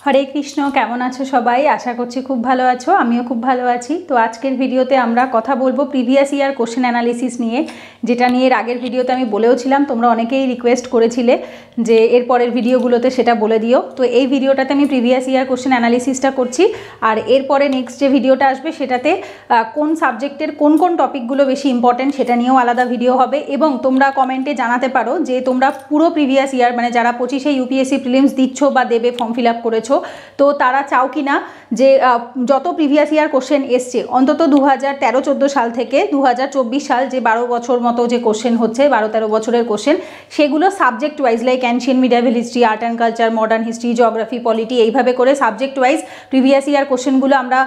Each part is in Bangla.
হরে কৃষ্ণ। কেমন আছো সবাই? আশা করছি খুব ভালো আছো, আমিও খুব ভালো আছি। তো আজকের ভিডিওতে আমরা কথা বলবো প্রিভিয়াস ইয়ার কোশ্চেন অ্যানালিসিস নিয়ে, যেটা নিয়ে এর আগের ভিডিওতে আমি বলেওছিলাম। তোমরা অনেকেই রিকোয়েস্ট করেছিলে যে এর পরের ভিডিওগুলোতে সেটা বলে দিও। তো এই ভিডিওটাতে আমি প্রিভিয়াস ইয়ার কোশ্চেন অ্যানালিসিসটা করছি, আর এরপরে নেক্সট যে ভিডিওটা আসবে সেটাতে কোন সাবজেক্টের কোন কোন টপিকগুলো বেশি ইম্পর্টেন্ট সেটা নিয়েও আলাদা ভিডিও হবে। এবং তোমরা কমেন্টে জানাতে পারো যে তোমরা পুরো প্রিভিয়াস ইয়ার মানে যারা 25-এ ইউপিএসসি প্রিলিমস দিচ্ছ বা দেবে, ফর্ম ফিল আপ করেছো, তো তারা চাও কি না যে যত প্রিভিয়াস ইয়ার কোশ্চেন এসছে অন্তত 2013-14 সাল থেকে 2024 সাল যে 12 বছর মতো যে কোশ্চেন হচ্ছে, 12-13 বছরের কোশ্চেন, সেগুলো subject wise like ancient medieval history, art and culture, modern history, geography, polity, এইভাবে করে সাবজেক্ট ওয়াইজ প্রিভিয়াস ইয়ার কোশ্চেনগুলো আমরা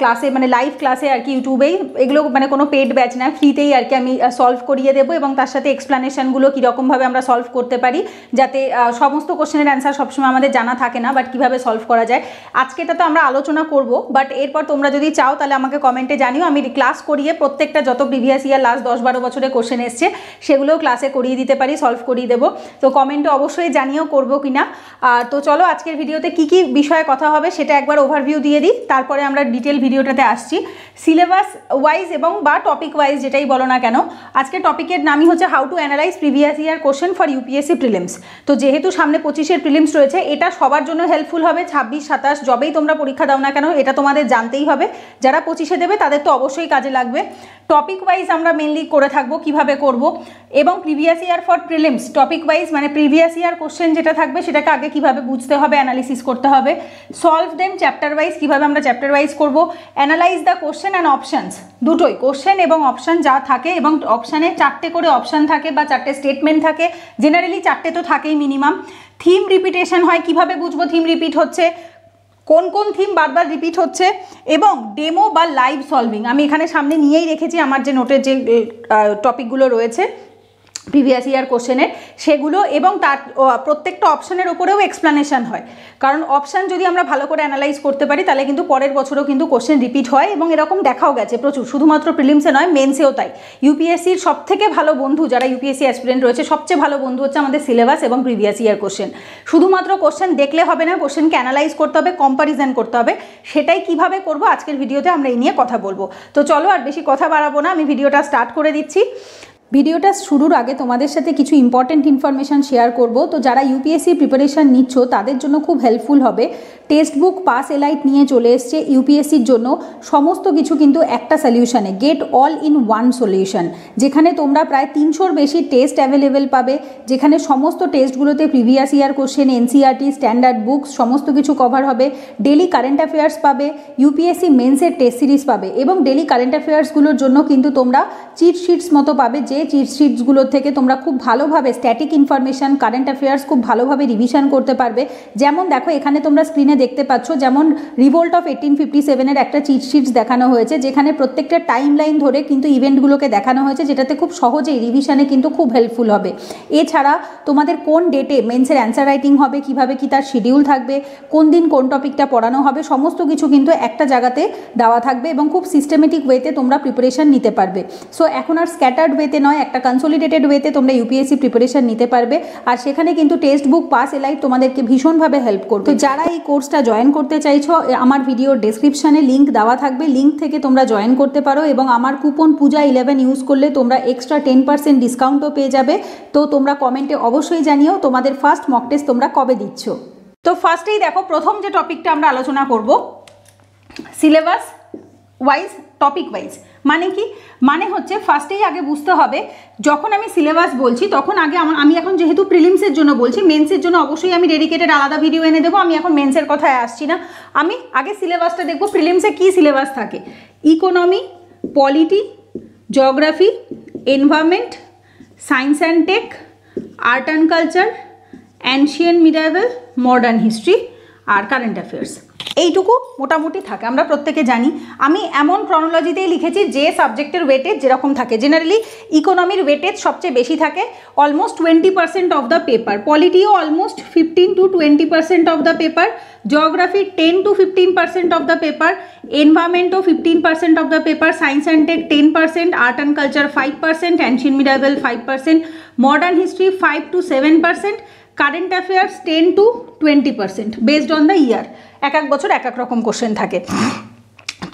ক্লাসে মানে লাইভ ক্লাসে আর কি ইউটিউবেই, এগুলো মানে কোনো পেড ব্যাচ না, ফ্রিতেই আর কি আমি সলভ করিয়ে দেবো। এবং তার সাথে এক্সপ্লানেশনগুলো কীরকমভাবে আমরা সলভ করতে পারি, যাতে সমস্ত কোশ্চেনের অ্যান্সার সবসময় আমাদের জানা থাকে না, বাট কীভাবে সলভ করা যায় আজকেটা তো আমরা আলোচনা করব। বাট এরপর তোমরা যদি চাও তাহলে আমাকে কমেন্টে জানিও, আমি ক্লাস করিয়ে প্রত্যেকটা যত প্রিভিয়াস ইয়ার লাস্ট 10-12 বছরের কোশ্চেন এসছে সেগুলোও ক্লাসে করিয়ে দিতে পারি, সলভ করিয়ে দেবো। তো কমেন্টে অবশ্যই জানিও করবো কিনা। তো চলো আজকের ভিডিওতে কি কি বিষয়ে কথা হবে সেটা একবার ওভারভিউ দিয়ে দিই, তারপরে আমরা ডিটেল ভিডিওটাতে আসছি। সিলেবাস ওয়াইজ এবং বা টপিক ওয়াইজ যেটাই বলো না কেন, আজকের টপিকের নামই হচ্ছে how to analyse previous year question for UPSC prelims. তো যেহেতু সামনে 25-এর প্রিলিমস রয়েছে, এটা সবার জন্য হেল্পফুল হবে। 26-27 যবেই তোমরা পরীক্ষা দাও না কেন এটা তোমাদের জানতেই হবে। যারা 25-এ দেবে তাদের তো অবশ্যই কাজে লাগবে। টপিক ওয়াইজ আমরা মেনলি করে থাকবো, কিভাবে করব, এবং previous year for prelims topic wise মানে প্রিভিয়াস ইয়ার কোশ্চেন যেটা থাকবে সেটাকে আগে কিভাবে বুঝতে হবে, অ্যানালিসিস করতে হবে, সলভ দেম চ্যাপ্টার ওয়াইজ, কীভাবে আমরা চ্যাপ্টার ওয়াইজ করবো, analyse the question and options, দুটোই কোশ্চেন এবং অপশান যা থাকে, এবং অপশানে 4টে করে অপশান থাকে বা 4টে স্টেটমেন্ট থাকে, জেনারেলি 4টে তো থাকেই মিনিমাম। থিম রিপিটেশন হয়, কিভাবে বুঝবো থিম রিপিট হচ্ছে, কোন কোন থিম বারবার রিপিট হচ্ছে, এবং ডেমো বা লাইভ সলভিং আমি এখানে সামনে নিয়েই রেখেছি আমার যে নোটের যে টপিকগুলো রয়েছে প্রিভিয়াস ইয়ার কোশ্চেনের সেগুলো, এবং তার প্রত্যেকটা অপশানের ওপরেও এক্সপ্লানেশন হয়। কারণ অপশান যদি আমরা ভালো করে অ্যানালাইজ করতে পারি তাহলে কিন্তু পরের বছরও কিন্তু কোশ্চেন রিপিট হয়, এবং এরকম দেখাও গেছে প্রচুর, শুধুমাত্র প্রিলিমসে নয় মেন্সেও তাই। ইউপিএসসির সবথেকে ভালো বন্ধু যারা ইউপিএসসি অ্যাসপিরেন্ট রয়েছে, সবচেয়ে ভালো বন্ধু হচ্ছে আমাদের সিলেবাস এবং প্রিভিয়াস ইয়ার কোশ্চেন। শুধুমাত্র কোশ্চেন দেখলে হবে না, কোশ্চেনকে অ্যানালাইজ করতে হবে, কম্প্যারিজন করতে হবে। সেটাই কিভাবে করব আজকের ভিডিওতে আমরা এই নিয়ে কথা বলবো। তো চলো আর বেশি কথা বাড়াবো না, আমি ভিডিওটা স্টার্ট করে দিচ্ছি। ভিডিওটা শুরুর আগে তোমাদের সাথে কিছু ইম্পর্টেন্ট ইনফরমেশান শেয়ার করব। তো যারা ইউপিএসসি প্রিপারেশান নিচ্ছ তাদের জন্য খুব হেল্পফুল হবে। টেক্সট বুক পাস এলাইট নিয়ে চলে এসছে ইউপিএসসির জন্য সমস্ত কিছু কিন্তু একটা সলিউশনে, get all in one solution, যেখানে তোমরা প্রায় 300-র বেশি টেস্ট অ্যাভেলেবেল পাবে, যেখানে সমস্ত টেস্টগুলোতে previous year question, NCERT, standard books সমস্ত কিছু কভার হবে। ডেলি কারেন্ট অ্যাফেয়ার্স পাবে, ইউপিএসসি মেন্সের টেস্ট সিরিজ পাবে, এবং ডেলি কারেন্ট অ্যাফেয়ার্সগুলোর জন্য কিন্তু তোমরা চিট শিটস মতো পাবে, যে চিট শিটসগুলোর থেকে তোমরা খুব ভালোভাবে স্ট্যাটিক ইনফরমেশান, কারেন্ট অ্যাফেয়ার্স খুব ভালোভাবে রিভিশন করতে পারবে। যেমন দেখো এখানে তোমরা স্ক্রিনে দেখতে পাচ্ছ, যেমন রিভোল্ট অফ 1857-এর একটা চিট শিটস দেখানো হয়েছে, যেখানে প্রত্যেকটা টাইম লাইন ধরে কিন্তু ইভেন্টগুলোকে দেখানো হয়েছে, যেটাতে খুব সহজেই রিভিশনে কিন্তু খুব হেল্পফুল হবে। এছাড়া তোমাদের কোন ডেটে মেন্সের অ্যান্সার রাইটিং হবে, কিভাবে কি তার শিডিউল থাকবে, কোন দিন কোন টপিকটা পড়ানো হবে, সমস্ত কিছু কিন্তু একটা জায়গাতে দেওয়া থাকবে, এবং খুব সিস্টেমেটিক ওয়েতে তোমরা প্রিপারেশান নিতে পারবে। সো এখন আর স্ক্যাটার্ড ওয়েতে নয়, একটা কনসলিডেটেড ওয়েতে তোমরা ইউপিএসসি প্রিপারেশান নিতে পারবে। আর সেখানে কিন্তু টেক্সট বুক পাস এলাইট তোমাদেরকে ভীষণভাবে হেল্প করবে। তো যারা এই কোর্সটা জয়েন করতে চাইছো, আমার ভিডিওর ডেসক্রিপশানে লিঙ্ক দেওয়া থাকবে, লিঙ্ক থেকে তোমরা জয়েন করতে পারো, এবং আমার কুপন পূজা 11 ইউজ করলে তোমরা এক্সট্রা 10% ডিসকাউন্টও পেয়ে যাবে। তো তোমরা কমেন্টে অবশ্যই জানিও তোমাদের ফার্স্ট মক টেস্ট তোমরা কবে দিচ্ছ। তো ফার্স্টেই দেখো প্রথম যে টপিকটা আমরা আলোচনা করব সিলেবাস ওয়াইজ, টপিক ওয়াইজ মানে কি, মানে হচ্ছে ফার্স্টেই আগে বুঝতে হবে, যখন আমি সিলেবাস বলছি তখন আগে আমি এখন যেহেতু প্রিলিমসের জন্য বলছি, মেন্সের জন্য অবশ্যই আমি ডেডিকেটেড আলাদা ভিডিও এনে দেবো, আমি এখন মেন্সের কথায় আসছি না। আমি আগে সিলেবাসটা দেখবো, প্রিলিমসে কী সিলেবাস থাকে। Economy, polity, geography, environment, science and tech, art and culture, ancient medieval, modern history আর কারেন্ট অ্যাফেয়ার্স, এইটুকু মোটামুটি থাকে, আমরা প্রত্যেকে জানি। আমি এমন ক্রনোলজিতেই লিখেছি যে সাবজেক্টের ওয়েটেজ যেরকম থাকে। জেনারেলি ইকোনমির ওয়েটেজ সবচেয়ে বেশি থাকে, অলমোস্ট 20% অফ দ্য পেপার, পলিটিও almost 15 to 20% of the paper, geography 10 to 15% of the paper, এনভায়রনমেন্টও 15% of the paper, science and tech 10%, art and culture 5%, ancient medieval 5%, modern history 5 to 7%, current affairs 10 to 20% based on the year. এক এক বছর এক এক রকম কোশ্চেন থাকে।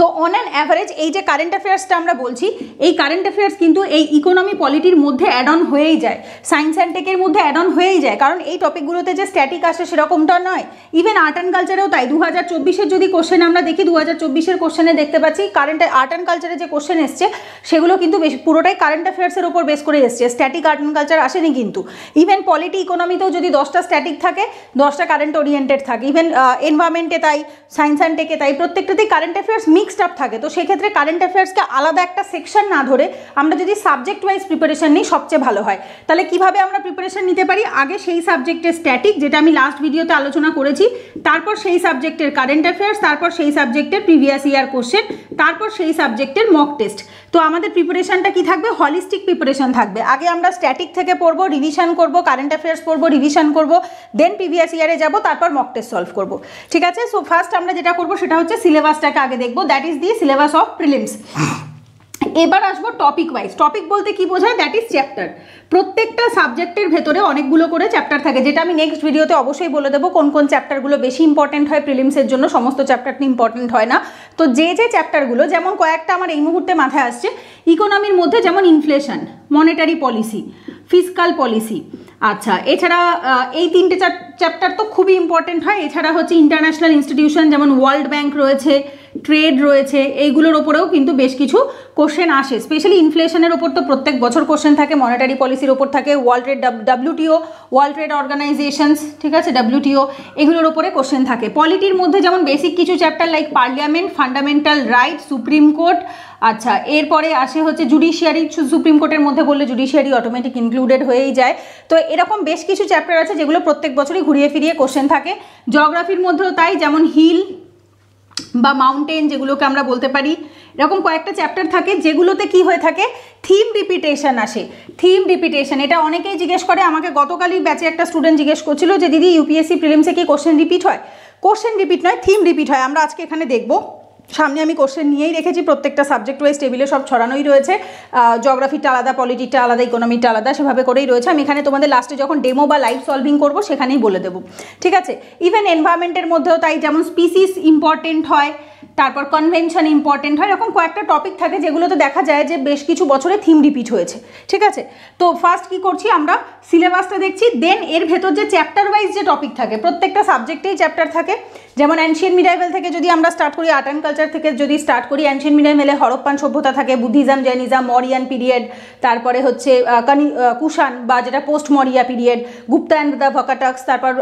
তো অন অ্যান অ্যাভারেজ এই যে কারেন্ট অ্যাফেয়ার্সটা আমরা বলছি, এই কারেন্ট অ্যাফেয়ার্স কিন্তু এই ইকোনমি পলিটির মধ্যে অ্যাড অন হয়েই যায়, সায়েন্স অ্যান্ড টেকের মধ্যে অ্যাড অন হয়েই যায়, কারণ এই টপিকগুলোতে যে স্ট্যাটিক আসে সেরকমটা নয়। ইভেন আর্ট অ্যান্ড কালচারেও তাই। 2024-এর যদি কোশ্চেন আমরা দেখি, 2024-এর কোশ্চেনে দেখতে পাচ্ছি কারেন্ট আর্ট অ্যান্ড কালচারে যে কোশ্চেন এসছে সেগুলো কিন্তু বেশ পুরোটাই কারেন্ট অ্যাফেয়ার্সের উপর বেস করে এসছে, স্ট্যাটিক আর্ট অ্যান্ড কালচার আসেনি কিন্তু। ইভেন পলিটি ইকোনমিতেও যদি 10টা স্ট্যাটিক থাকে 10টা কারেন্ট ওরিয়েন্টেড থাকে, ইভেন এনভায়রনমেন্টে তাই, সায়েন্স অ্যান্ড টেকে তাই, প্রত্যেকটাতেই কারেন্ট অ্যাফেয়ার্স মিক্সড আপ থাকে। তো সেক্ষেত্রে কারেন্ট অ্যাফেয়ার্সকে আলাদা একটা সেকশন না ধরে আমরা যদি সাবজেক্ট ওয়াইজ প্রিপারেশন নিই সবচেয়ে ভালো হয়। তাহলে কিভাবে আমরা প্রিপারেশন নিতে পারি? আগে সেই সাবজেক্টের স্ট্যাটিক, যেটা আমি লাস্ট ভিডিওতে আলোচনা করেছি, তারপর সেই সাবজেক্টের কারেন্ট অ্যাফেয়ার্স, তারপর সেই সাবজেক্টের প্রিভিয়াস ইয়ার কোশ্চেন, তারপর সেই সাবজেক্টের মক টেস্ট। তো আমাদের প্রিপারেশনটা কি থাকবে? হলিস্টিক প্রিপারেশন থাকবে। আগে আমরা স্ট্যাটিক থেকে পড়বো, রিভিশন করব, কারেন্ট অ্যাফেয়ার্স পড়বো, রিভিশন করব, দেন প্রিভিয়াস ইয়ারে যাব, তারপর মক টেস্ট সলভ করব। ঠিক আছে? সো ফার্স্ট আমরা যেটা করব সেটা হচ্ছে সিলেবাসটাকে আগে দেখবো, that is the syllabus of prelims. এবার আসবো টপিক ওয়াইজ। টপিক বলতে কি বোঝায়? That is chapter. প্রত্যেকটা সাবজেক্টের ভেতরে অনেকগুলো করে চ্যাপ্টার থাকে, যেটা আমি নেক্সট ভিডিওতে অবশ্যই বলে দেবো কোন কোন চ্যাপ্টারগুলো বেশি ইম্পর্টেন্ট হয় প্রিলিমসের জন্য। সমস্ত চ্যাপ্টারটি ইম্পর্টেন্ট হয় না। তো যে যে চ্যাপ্টারগুলো, যেমন কয়েকটা আমার এই মুহূর্তে মাথায় আসছে, ইকোনমির মধ্যে যেমন inflation, monetary policy, fiscal policy, আচ্ছা এছাড়া এই তিনটে চ্যাপ্টার তো খুবই ইম্পর্টেন্ট হয়। এছাড়া হচ্ছে ইন্টারন্যাশনাল ইনস্টিটিউশন, যেমন ওয়ার্ল্ড ব্যাংক রয়েছে, ট্রেড রয়েছে, এইগুলোর ওপরেও কিন্তু বেশ কিছু কোশ্চেন আসে। স্পেশালি ইনফ্লেশনের ওপর তো প্রত্যেক বছর কোশ্চেন থাকে, মনিটারি পলিসির ওপর থাকে, world trade, WTO, world trade organizations, ঠিক আছে, WTO, এগুলোর ওপরে কোশ্চেন থাকে। পলিটির মধ্যে যেমন বেসিক কিছু chapter like parliament, fundamental right, supreme court, আচ্ছা এরপরে আসে হচ্ছে জুডিশিয়ারি। সুপ্রিম কোর্টের মধ্যে বললে জুডিশিয়ারি অটোমেটিক ইনক্লুডেড হয়েই যায়। তো এরকম বেশ কিছু চ্যাপ্টার আছে যেগুলো প্রত্যেক বছরই ঘুরিয়ে ফিরিয়ে কোশ্চেন থাকে। জিওগ্রাফির মধ্যেও তাই, যেমন হিল বা মাউন্টেন যেগুলোকে আমরা বলতে পারি, এরকম কয়েকটা চ্যাপ্টার থাকে যেগুলোতে কি হয়ে থাকে, থিম রিপিটেশন আসে। থিম রিপিটেশন, এটা অনেকেই জিজ্ঞেস করে, আমাকে গতকালই ব্যাচে একটা স্টুডেন্ট জিজ্ঞেস করছিল যে দিদি ইউপিএসসি প্রিলিমসে কি কোশ্চেন রিপিট হয়? কোশ্চেন রিপিট নয়, থিম রিপিট হয়। আমরা আজকে এখানে দেখবো। সামনে আমি কোশ্চেন নিয়েই রেখেছি, প্রত্যেকটা সাবজেক্ট ওয়াইজ টেবিলে সব ছড়ানোই রয়েছে। জিওগ্রাফিটা আলাদা, পলিটিটা আলাদা, ইকোনমিটা আলাদা, সেভাবে করেই রয়েছে। আমি এখানে তোমাদের লাস্টে যখন ডেমো বা লাইভ সলভিং করবো সেখানেই বলে দেবো, ঠিক আছে। ইভেন এনভায়রনমেন্টের মধ্যেও তাই, যেমন স্পিসিস ইম্পর্টেন্ট হয়, তারপর কনভেনশন ইম্পর্টেন্ট হয়। এরকম কয়েকটা টপিক থাকে যেগুলোতে দেখা যায় যে বেশ কিছু বছরে থিম রিপিট হয়েছে, ঠিক আছে। তো ফার্স্ট কি করছি, আমরা সিলেবাসটা দেখছি, দেন এর ভেতর যে চ্যাপ্টার ওয়াইজ যে টপিক থাকে, প্রত্যেকটা সাবজেক্টেই চ্যাপ্টার থাকে। যেমন অ্যানশিয়েন্ট মিডাইভেল থেকে যদি আমরা স্টার্ট করি, আর্ট অ্যান্ড কালচার থেকে যদি স্টার্ট করি, অ্যানশিয়েন্ট মিডাইভেলে হরপ্পান সভ্যতা থাকে, বুদ্ধিজম, জৈনিজম, মরিয়ান পিরিয়ড, তারপরে হচ্ছে কুষাণ বা যেটা পোস্ট মরিয়া পিরিয়ড, গুপ্তা অ্যান্ড দ্য ভকাটাক্স, তারপর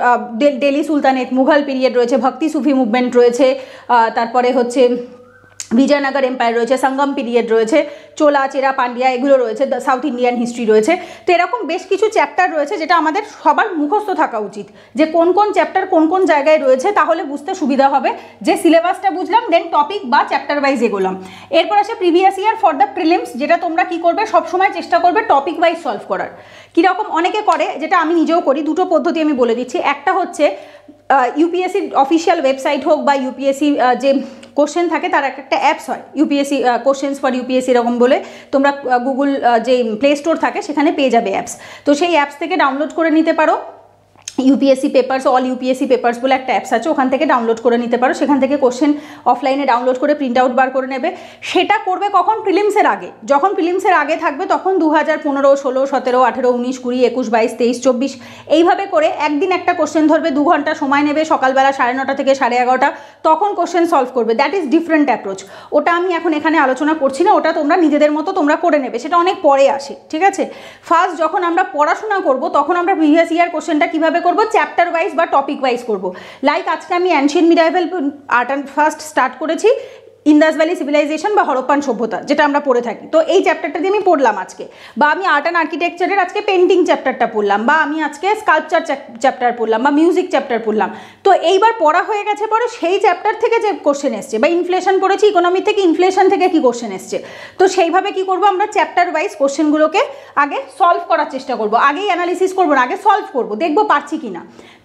দিল্লি সুলতানেট, মুঘল পিরিয়ড রয়েছে, ভক্তি সুফি মুভমেন্ট রয়েছে, তারপরে হচ্ছে বিজয়নগর এম্পায়ার রয়েছে, সঙ্গম পিরিয়ড রয়েছে, চোলা, চেরা, পান্ডিয়া, এগুলো রয়েছে, সাউথ ইন্ডিয়ান হিস্ট্রি রয়েছে। তো এরকম বেশ কিছু চ্যাপ্টার রয়েছে যেটা আমাদের সবার মুখস্থ থাকা উচিত, যে কোন কোন চ্যাপ্টার কোন কোন জায়গায় রয়েছে, তাহলে বুঝতে সুবিধা হবে। যে সিলেবাসটা বুঝলাম, দেন টপিক বা চ্যাপ্টার ওয়াইজ এগোলাম। এরপর আসে previous year for the prelims, যেটা তোমরা কি করবে, সবসময় চেষ্টা করবে টপিক ওয়াইজ সলভ করার। কীরকম অনেকে করে, যেটা আমি নিজেও করি, দুটো পদ্ধতি আমি বলে দিচ্ছি। একটা হচ্ছে ইউপিএসসির অফিসিয়াল ওয়েবসাইট হোক বা ইউপিএসসি যে কোশ্চেন থাকে তার একটা অ্যাপস হয়, ইউপিএসসি কোশ্চেন্স ফর ইউপিএসসি এরকম বলে, তোমরা গুগল যে প্লে স্টোর থাকে সেখানে পেয়ে যাবে অ্যাপস। তো সেই অ্যাপস থেকে ডাউনলোড করে নিতে পারো। UPSC papers, all UPSC papers বলে একটা অ্যাপস আছে, ওখান থেকে ডাউনলোড করে নিতে পারো। সেখান থেকে কোশ্চেন অফলাইনে ডাউনলোড করে প্রিন্ট আউট বার করে নেবে। সেটা করবে কখন, প্রিলিমসের আগে। যখন প্রিলিমসের আগে থাকবে তখন 2015, 16, 17, 18, 19, 20, 21, 22, 23, 24 এইভাবে করে একদিন একটা কোশ্চেন ধরবে, 2 ঘন্টা সময় নেবে, সকালবেলা 9:30 থেকে 11:30, তখন কোশ্চেন সলভ করবে। That is different approach. ওটা আমি এখন এখানে আলোচনা করছি না, ওটা তোমরা নিজেদের মতো তোমরা করে নেবে, সেটা অনেক পরে আসে, ঠিক আছে। ফার্স্ট যখন আমরা পড়াশোনা করব তখন আমরা প্রিভিয়াস ইয়ার কোশ্চেনটা কীভাবে করব, চ্যাপ্টার ওয়াইজ বা টপিক ওয়াইজ করব। লাইক আজকে আমি ancient medieval art and first start করেছি, ইন্দাস ভ্যালি সিভিলাইজেশন বা হরপ্পান সভ্যতা, যেটা আমরা পড়ে থাকি। তো এই চ্যাপ্টারটা দিয়ে আমি পড়লাম আজকে, বা আমি আর্ট অ্যান্ড আর্কিটেকচারের আজকে পেন্টিং চ্যাপ্টারটা পড়লাম, বা আমি আজকে স্কাল্পচার চ্যাপ্টার পড়লাম, বা মিউজিক চ্যাপ্টার পড়লাম। তো এইবার পড়া হয়ে গেছে পরে সেই চ্যাপ্টার থেকে যে কোশ্চেন এসছে, বা ইনফ্লেশন পড়েছি, ইকোনমি থেকে, ইনফ্লেশন থেকে কি কোশ্চেন এসছে, তো সেইভাবে কি করব, আমরা চ্যাপ্টার ওয়াইজ কোশ্চেনগুলোকে আগে সলভ করার চেষ্টা করব। আগেই অ্যানালিসিস করবো না, আগে সলভ করব, দেখবো পারছি কি না।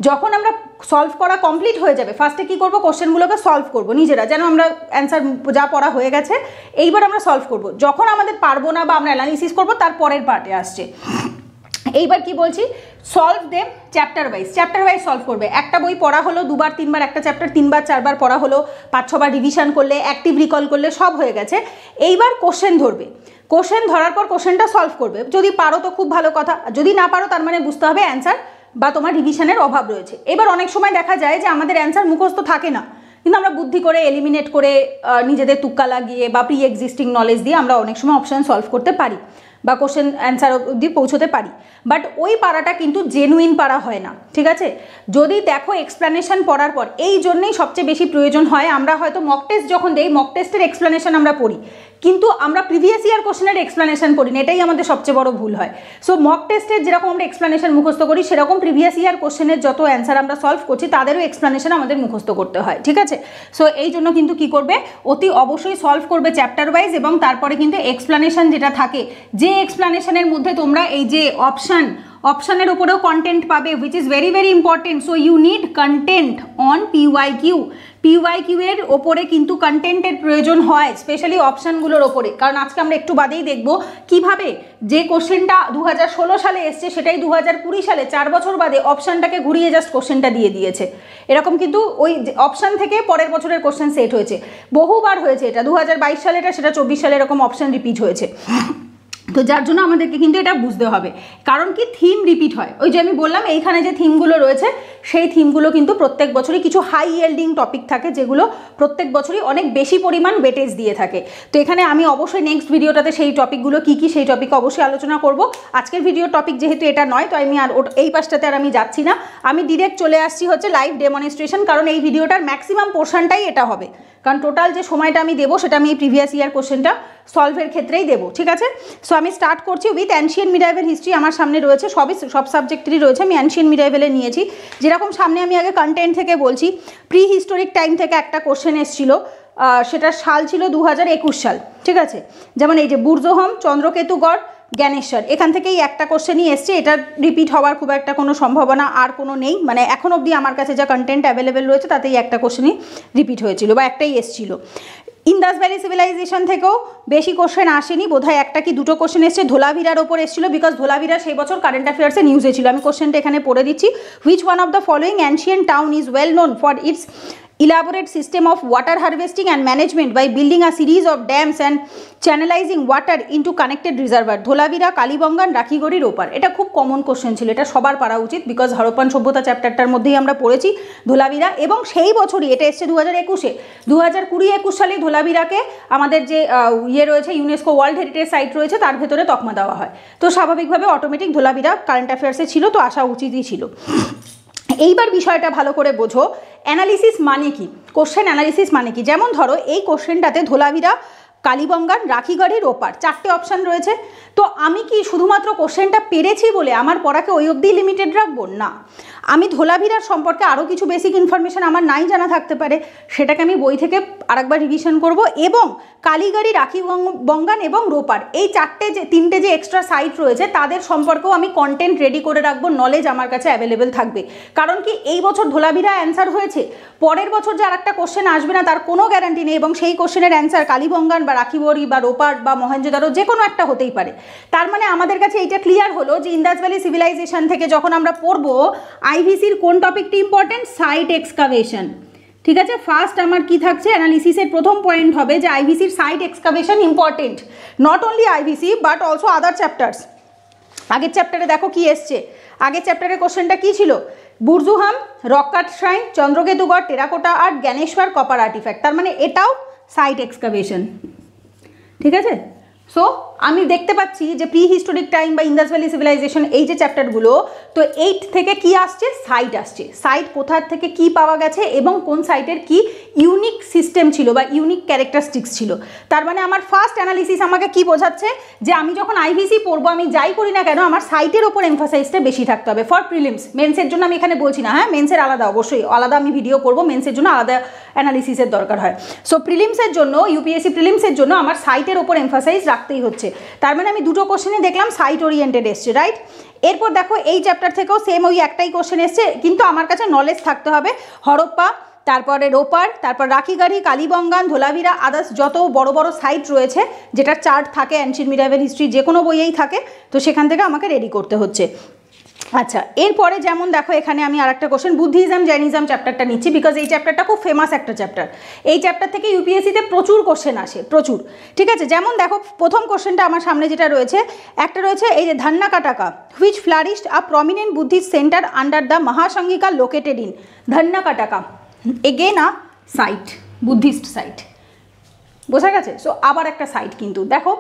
যখন আমরা সলভ করা কমপ্লিট হয়ে যাবে, ফার্স্টে কি করব, কোশ্চেনগুলোকে সলভ করব নিজেরা, যেন আমরা অ্যান্সার যা পড়া হয়ে গেছে এইবার আমরা সলভ করব। যখন আমাদের পারবো না বা আমরা অ্যানালিসিস করবো, তার পরের পার্টে আসছে। এইবার কি বলছি, solve them chapter wise solve করবে। একটা বই পড়া হলো, 2বার 3বার, একটা চ্যাপ্টার 3বার 4বার পড়া হলো, 5-6বার রিভিশন করলে, অ্যাক্টিভ রিকল করলে, সব হয়ে গেছে। এইবার কোশ্চেন ধরবে, কোশ্চেন ধরার পর কোশ্চেনটা সলভ করবে। যদি পারো তো খুব ভালো কথা, যদি না পারো তার মানে বুঝতে হবে অ্যান্সার বা তোমার রিভিশনের অভাব রয়েছে। এবার অনেক সময় দেখা যায় যে আমাদের অ্যান্সার মুখস্থ থাকে না, কিন্তু আমরা বুদ্ধি করে এলিমিনেট করে নিজেদের তুক্কা লাগিয়ে বা প্রি এক্সিস্টিং নলেজ দিয়ে আমরা অনেক সময় অপশান সলভ করতে পারি বা কোশ্চেন অ্যান্সার অবধি পৌঁছতে পারি। বাট ওই পারাটা কিন্তু জেনুইন পারা হয় না, ঠিক আছে। যদি দেখো এক্সপ্লানেশন পড়ার পর, এই জন্যেই সবচেয়ে বেশি প্রয়োজন হয়, আমরা হয়তো মক টেস্ট যখন দেই, মক টেস্টের এক্সপ্লানেশন আমরা পড়ি, কিন্তু আমরা প্রিভিয়াস ইয়ার কোশ্চেনের এক্সপ্লানেশন পড়ি না, এটাই আমাদের সবচেয়ে বড় ভুল হয়। সো মক টেস্টের যেরকম আমরা এক্সপ্লানেশন মুখস্থ করি, সেরকম প্রিভিয়াস ইয়ার কোশ্চেনের যত অ্যান্সার আমরা সলভ করছি তাদেরও এক্সপ্লানেশন আমাদের মুখস্থ করতে হয়, ঠিক আছে। সো এই জন্য কিন্তু কী করবে, অতি অবশ্যই সলভ করবে চ্যাপ্টার ওয়াইজ, এবং তারপরে কিন্তু এক্সপ্লানেশন যেটা থাকে, যে এক্সপ্লানেশনের মধ্যে তোমরা এই যে অপশানের উপরেও কন্টেন্ট পাবে, which is very very important. So you need content on PYQ এর ওপরে কিন্তু কন্টেন্টের প্রয়োজন হয়, স্পেশালি অপশানগুলোর ওপরে। কারণ আজকে আমরা একটু বাদেই দেখব কিভাবে যে কোশ্চেনটা 2016 সালে এসছে সেটাই 2020 সালে 4 বছর বাদে অপশানটাকে ঘুরিয়ে জাস্ট কোশ্চেনটা দিয়ে দিয়েছে। এরকম কিন্তু ওই অপশান থেকে পরের বছরের কোশ্চেন সেট হয়েছে, বহুবার হয়েছে এটা। 2022 সালে এটা, সেটা 24 সালে এরকম অপশান রিপিট হয়েছে। তো যার জন্য আমাদেরকে কিন্তু এটা বুঝতে হবে, কারণ কি থিম রিপিট হয়। ওই যে আমি বললাম এইখানে যে থিমগুলো রয়েছে, সেই থিমগুলো কিন্তু প্রত্যেক বছরই কিছু হাই ইয়েল্ডিং টপিক থাকে, যেগুলো প্রত্যেক বছরই অনেক বেশি পরিমাণ ওয়েটেজ দিয়ে থাকে। তো এখানে আমি অবশ্যই নেক্সট ভিডিওটাতে সেই টপিকগুলো কী কী, সেই টপিক অবশ্যই আলোচনা করব। আজকের ভিডিওর টপিক যেহেতু এটা নয়, তো আমি আর এই পাশটাতে আর আমি যাচ্ছি না, আমি ডিরেক্ট চলে আসছি হচ্ছে লাইভ ডেমনস্ট্রেশন। কারণ এই ভিডিওটার ম্যাক্সিমাম পোর্শনটাই এটা হবে, কারণ টোটাল যে সময়টা আমি দেবো সেটা আমি এই প্রিভিয়াস ইয়ার কোশ্চেনটা সলভের ক্ষেত্রেই দেবো, ঠিক আছে। সো আমি স্টার্ট করছি উইথ অ্যানশিয়েন্ট মিডাইভেল হিস্ট্রি। আমার সামনে রয়েছে, সব সাবজেক্টেরই রয়েছে, আমি অ্যানশিয়েন্ট মিডাইভেলে নিয়েছি। যেরকম সামনে আমি আগে কন্টেন্ট থেকে বলছি, প্রি হিস্টোরিক টাইম থেকে একটা কোশ্চেন এসেছিলো, সেটার সাল ছিল 2021 সাল, ঠিক আছে। যেমন এই যে বুর্জোহম, চন্দ্রকেতুগড়, জ্ঞানেশ্বর, এখান থেকেই একটা কোশ্চেনই এসছে। এটা রিপিট হওয়ার খুব একটা কোনো সম্ভাবনা আর কোনো নেই, মানে এখন অবধি আমার কাছে যা কন্টেন্ট অ্যাভেলেবেল রয়েছে তাতেই একটা কোশ্চেনই রিপিট হয়েছিল বা একটাই এসেছিল। ইন্দাস ভ্যালি সিভিলাইজেশন থেকেও বেশি কোশ্চেন আসেনি, বোধহয় একটা কি দুটো কোশ্চেন এসছে। ধোলাভিরার ওপর এসেছিল, বিকজ ধোলাভিরা সেই বছর কারেন্ট অ্যাফেয়ার্সে নিউজে ছিল। আমি কোশ্চেনটা এখানে পড়ে দিচ্ছি। Which one of the following ancient town is well known for its elaborate system of water harvesting and management by building a series of dams and channelizing water into connected reservoir? Dholavira, Kalibangan, রাখিগড়ির ওপার। এটা খুব কমন কোশ্চেন ছিল, এটা সবার পারা উচিত, বিকজ হরপ্পান সভ্যতা চ্যাপ্টারটার মধ্যেই আমরা পড়েছি ধোলাভিরা। এবং সেই বছরই এটা এসছে 2021-এ, 2020-21 সালে ধোলাভিরাকে আমাদের যে রয়েছে, ইউনেস্কো ওয়ার্ল্ড হেরিটেজ সাইট রয়েছে, তার ভেতরে তকমা দেওয়া হয়। তো স্বাভাবিকভাবে অটোমেটিক ধোলাভিরা কারেন্ট অ্যাফেয়ার্সে ছিল, তো আসা উচিতই ছিল। এইবার বিষয়টা ভালো করে বোঝো, অ্যানালিসিস মানে কি, কোশ্চেন অ্যানালিসিস মানে কি। যেমন ধরো এই কোশ্চেনটাতে ধোলাভিরা, কালীবঙ্গান, রাখিগড়ির ওপার 4টে অপশান রয়েছে। তো আমি কি শুধুমাত্র কোশ্চেনটা পেরেছি বলে আমার পড়াকে ওই অবধি লিমিটেড রাখবো? না, আমি ধোলাভিরার সম্পর্কে আরও কিছু বেসিক ইনফরমেশান আমার নাই জানা থাকতে পারে, সেটাকে আমি বই থেকে আরেকবার রিভিশন করব। এবং কালীগড়ি, রাখিবঙ্গান এবং রোপার, এই তিনটে যে এক্সট্রা সাইট রয়েছে তাদের সম্পর্কেও আমি কন্টেন্ট রেডি করে রাখবো, নলেজ আমার কাছে অ্যাভেলেবেল থাকবে। কারণ কি এই বছর ধোলাভিরা অ্যান্সার হয়েছে, পরের বছর যে আরেকটা কোশ্চেন আসবে না তার কোনো গ্যারান্টি নেই, এবং সেই কোশ্চেনের অ্যান্সার কালীবঙ্গান বা রাখিগড়ি বা রোপার বা মহেঞ্জোদারো যে কোনো একটা হতেই পারে। তার মানে আমাদের কাছে এইটা ক্লিয়ার হলো যে ইন্দাস ভ্যালি সিভিলাইজেশন থেকে যখন আমরা পড়বো, আইভিসির কোন টপিকটি ইম্পর্টেন্ট? সাইট এক্সকাভেশন, ঠিক আছে। ফার্স্ট আমার কি থাকছে, অ্যানালিসিসের প্রথম পয়েন্ট হবে যে আইভিসির site excavation important, not only IVC but also other chapters. আগের চ্যাপ্টারে দেখো কি এসছে, আগের চ্যাপ্টারের কোশ্চেনটা কি ছিল? Burzahom, rock cut shrine, Chandraketugarh, terracotta art, Ganeshwar, copper artefact. তার মানে এটাও সাইট এক্সকাভেশন, ঠিক আছে। সো আমি দেখতে পাচ্ছি যে প্রি হিস্টোরিক টাইম বা ইন্দাস ভ্যালি সিভিলাইজেশন, এই যে চ্যাপ্টারগুলো, তো 8 থেকে কি আসছে? সাইট আসছে। সাইট কোথার থেকে কি পাওয়া গেছে এবং কোন সাইটের কি ইউনিক সিস্টেম ছিল বা ইউনিক ক্যারেক্টারিস্টিক্স ছিল। তার মানে আমার ফার্স্ট অ্যানালিসিস আমাকে কি বোঝাচ্ছে, যে আমি যখন আইভিসি পড়বো, আমি যাই করি না কেন, আমার সাইটের ওপর এমফাসাইজটা বেশি থাকতে হবে ফর প্রিলিমস। মেন্সের জন্য আমি এখানে বলছি না, হ্যাঁ মেন্সের আলাদা, অবশ্যই আলাদা আমি ভিডিও করবো, মেন্সের জন্য আলাদা অ্যানালিসিসের দরকার হয়। সো প্রিলিমসের জন্য, ইউপিএসসি প্রিলিমসের জন্য আমার সাইটের ওপর এমফাসাইজ রাখতেই হচ্ছে। তার মানে আমি দুটো কোশ্চেনে দেখলাম সাইট ওরিয়েন্টেড এসছে, রাইট। এরপর দেখো এই চ্যাপ্টার থেকেও সেম ওই একটাই কোশ্চেন এসছে, কিন্তু আমার কাছে নলেজ থাকতে হবে হরপ্পা তারপরে রোপার, তারপর রাখিগাড়ি, কালীবঙ্গান, ধোলাভিরা, আদার্স যত বড় বড় সাইট রয়েছে যেটার চার্ট থাকে অ্যানশিয়েন্ট মিডিয়েভাল হিস্ট্রি যে কোনো বইয়েই থাকে, তো সেখান থেকে আমাকে রেডি করতে হচ্ছে। আচ্ছা, এরপরে যেমন দেখো এখানে আমি আর একটা কোশ্চেন বুদ্ধিজম জৈনিজম চ্যাপ্টারটা নিচ্ছি, বিকজ এই চ্যাপ্টারটা খুব ফেমাস একটা চ্যাপ্টার। এই চ্যাপ্টার থেকে ইউপিএসসিতে প্রচুর কোশ্চেন আসে, প্রচুর। ঠিক আছে, যেমন দেখো প্রথম কোশ্চেনটা আমার সামনে যেটা রয়েছে, একটা রয়েছে এই যে Dhanyakataka, which flourished a prominent Buddhist centre under the Mahasanghika located in Dhanyakataka, again a site, Buddhist site. বোঝা গেছে? সো আবার একটা সাইট কিন্তু দেখো,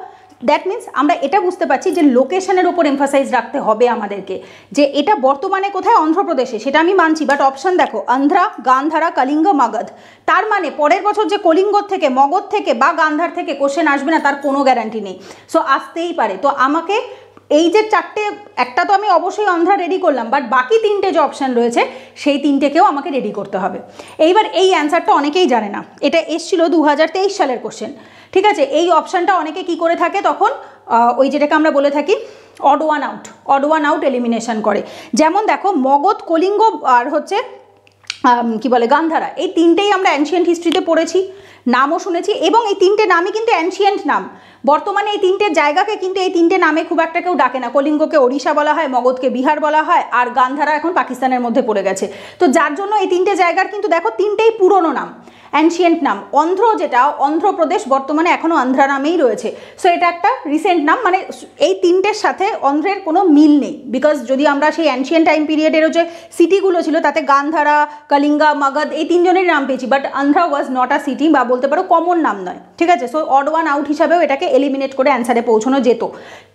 দ্যাট মিন্স আমরা এটা বুঝতে পারছি যে লোকেশনের ওপর এমফাসাইজ রাখতে হবে আমাদেরকে, যে এটা বর্তমানে কোথায়, অন্ধ্রপ্রদেশে, সেটা আমি মানছি, বাট অপশান দেখো আন্ধ্রা, গান্ধারা, কলিঙ্গ, মগধ। তার মানে পরের বছর যে কলিঙ্গ থেকে, মগধ থেকে বা গান্ধার থেকে কোশ্চেন আসবে না তার কোনো গ্যারান্টি নেই। সো আসতেই পারে। তো আমাকে এই যে চারটে, একটা তো আমি অবশ্যই অন্ধ্রা রেডি করলাম, বাট বাকি তিনটে যে অপশান রয়েছে সেই তিনটেকেও আমাকে রেডি করতে হবে। এইবার এই অ্যান্সারটা অনেকেই জানে না, এটা এসছিল 2023 সালের কোশ্চেন। ঠিক আছে, এই অপশানটা অনেকে কি করে থাকে তখন, ওই যেটাকে আমরা বলে থাকি অড ওয়ান আউট এলিমিনেশন করে। যেমন দেখো মগধ, কলিঙ্গ আর হচ্ছে কি বলে গান্ধারা, এই তিনটেই আমরা অ্যানশিয়েন্ট হিস্ট্রিতে পড়েছি, নামও শুনেছি, এবং এই তিনটে নামই কিন্তু অ্যানশিয়েন্ট নাম। বর্তমানে এই তিনটে জায়গাকে কিন্তু এই তিনটে নামে খুব একটা কেউ ডাকে না। কলিঙ্গকে ওড়িশা বলা হয়, মগধকে বিহার বলা হয়, আর গান্ধারা এখন পাকিস্তানের মধ্যে পড়ে গেছে। তো যার জন্য এই তিনটে জায়গার কিন্তু দেখো তিনটেই পুরনো নাম, অ্যানশিয়েন্ট নাম। অন্ধ্র যেটা অন্ধ্রপ্রদেশ বর্তমানে এখনও আন্ধ্রা নামেই রয়েছে। সো এটা একটা রিসেন্ট নাম, মানে এই তিনটের সাথে অন্ধ্রের কোনো মিল নেই, বিকজ যদি আমরা সেই অ্যানশিয়েন্ট টাইম পিরিয়ডেরও যে সিটিগুলো ছিল তাতে গান্ধারা, কলিঙ্গা, মগধ এই তিনজনের নাম পেয়েছি, but Andhra was not a city, বা বলতে পারো কমন নাম নয়। ঠিক আছে, সো অড ওয়ান আউট হিসাবেও এটাকে এলিমিনেট করে অ্যান্সারে পৌঁছানো যেত,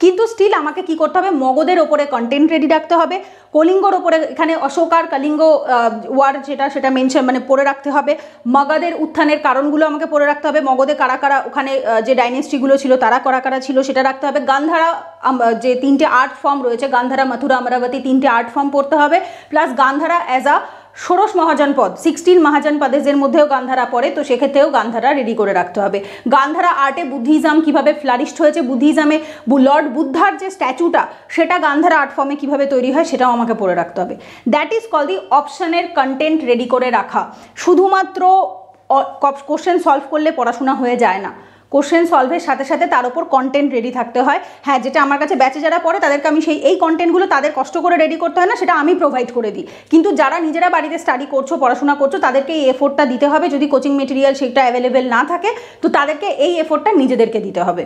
কিন্তু স্টিল আমাকে কি করতে হবে, মগধের ওপরে কন্টেন্ট রেডি রাখতে হবে, কলিঙ্গর ওপরে এখানে অশোকার কলিঙ্গ ওয়ার যেটা সেটা মেনশন মানে পড়ে রাখতে হবে, মগধের উত্থানের কারণগুলো আমাকে পড়ে রাখতে হবে, মগধে কারা কারা ওখানে যে ডাইনেস্টিগুলো ছিল তারা কারা কারা ছিল সেটা রাখতে হবে, গান্ধারা যে তিনটে আর্ট ফর্ম রয়েছে, গান্ধারা, মথুরা, অমরাবতী তিনটে আর্ট ফর্ম পড়তে হবে, প্লাস গান্ধারা অ্যাজ আ ষোড়শ মহাজনপদ, 16 মহাজনপদের মধ্যেও গান্ধারা পড়ে, তো সেক্ষেত্রেও গান্ধারা রেডি করে রাখতে হবে। গান্ধারা আর্টে বুদ্ধিজম কীভাবে ফ্লারিশড হয়েছে, বুদ্ধিজমে লর্ড বুদ্ধার যে স্ট্যাচুটা সেটা গান্ধারা আর্ট ফর্মে কীভাবে তৈরি হয় সেটাও আমাকে পড়ে রাখতে হবে। দ্যাট ইজ কল দি অপশানের কন্টেন্ট রেডি করে রাখা। শুধুমাত্র কোশ্চেন সলভ করলে পড়াশোনা হয়ে যায় না, কোশ্চেন সলভের সাথে সাথে তার উপর কন্টেন্ট রেডি থাকতে হয়। হ্যাঁ, যেটা আমার কাছে ব্যাচে যারা পড়ে তাদেরকে আমি এই কন্টেন্টগুলো তাদের কষ্ট করে রেডি করতে হয় না, সেটা আমি প্রোভাইড করে দিই। কিন্তু যারা নিজেরা বাড়িতে স্টাডি করছো, পড়াশোনা করছো, তাদেরকে এই এফোর্টটা দিতে হবে। যদি কোচিং মেটেরিয়াল সেটা অ্যাভেলেবেল না থাকে তো তাদেরকে এই এফোর্টটা নিজেদেরকে দিতে হবে,